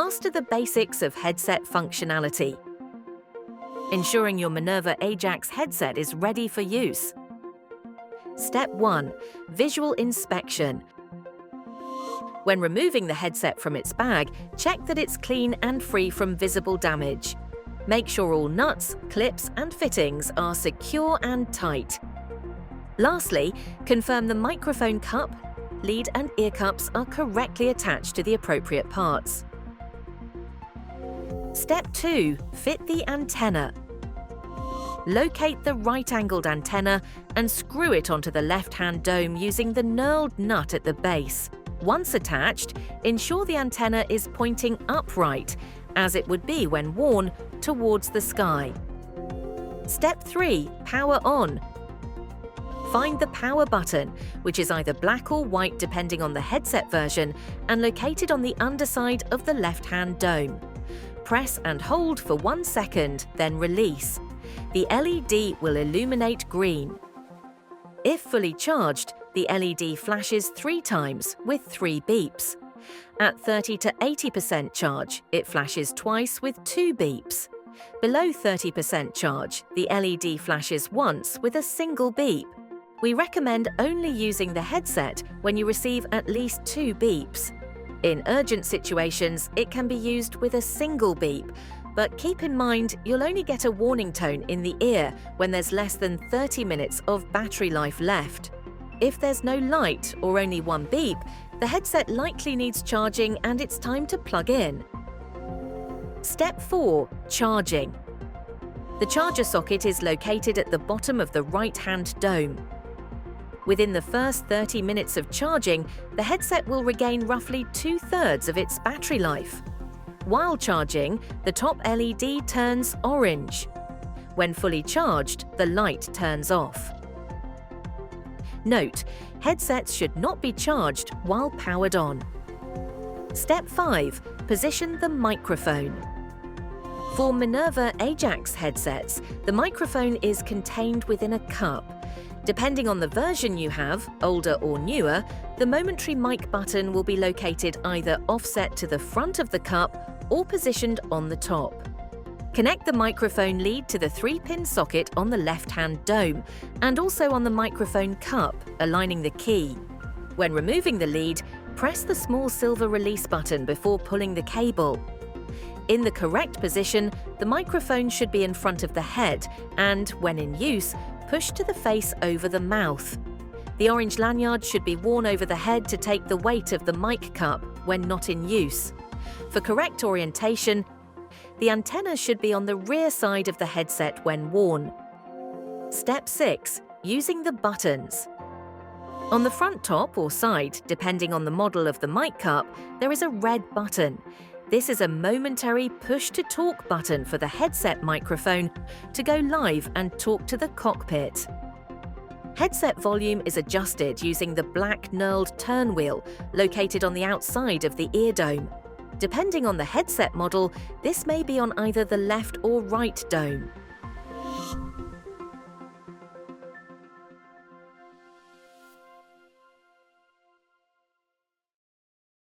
master the basics of headset functionality, ensuring your Minerva Ajax headset is ready for use. Step 1. Visual inspection. When removing the headset from its bag, check that it's clean and free from visible damage. Make sure all nuts, clips, and fittings are secure and tight. Lastly, confirm the microphone cup, lead and ear cups are correctly attached to the appropriate parts. Step 2. Fit the antenna. Locate the right-angled antenna and screw it onto the left-hand dome using the knurled nut at the base. Once attached, ensure the antenna is pointing upright, as it would be when worn, towards the sky. Step 3. Power on. Find the power button, which is either black or white depending on the headset version, and located on the underside of the left-hand dome. Press and hold for 1 second, then release. The LED will illuminate green. If fully charged, the LED flashes 3 times with 3 beeps. At 30 to 80% charge, it flashes twice with 2 beeps. Below 30% charge, the LED flashes once with a single beep. We recommend only using the headset when you receive at least 2 beeps. In urgent situations, it can be used with a single beep, but keep in mind you'll only get a warning tone in the ear when there's less than 30 minutes of battery life left. If there's no light or only 1 beep, the headset likely needs charging and it's time to plug in. Step 4. Charging. The charger socket is located at the bottom of the right-hand dome. Within the first 30 minutes of charging, the headset will regain roughly 2/3 of its battery life. While charging, the top LED turns orange. When fully charged, the light turns off. Note: headsets should not be charged while powered on. Step 5. Position the microphone. For Minerva Ajax headsets, the microphone is contained within a cup. Depending on the version you have, older or newer, the momentary mic button will be located either offset to the front of the cup or positioned on the top. Connect the microphone lead to the 3-pin socket on the left-hand dome and also on the microphone cup, aligning the key. When removing the lead, press the small silver release button before pulling the cable. In the correct position, the microphone should be in front of the head and, when in use, push to the face over the mouth. The orange lanyard should be worn over the head to take the weight of the mic cup when not in use. For correct orientation, the antenna should be on the rear side of the headset when worn. Step 6. Using the buttons. On the front top or side, depending on the model of the mic cup, there is a red button. This is a momentary push-to-talk button for the headset microphone to go live and talk to the cockpit. Headset volume is adjusted using the black knurled turn wheel located on the outside of the ear dome. Depending on the headset model, this may be on either the left or right dome.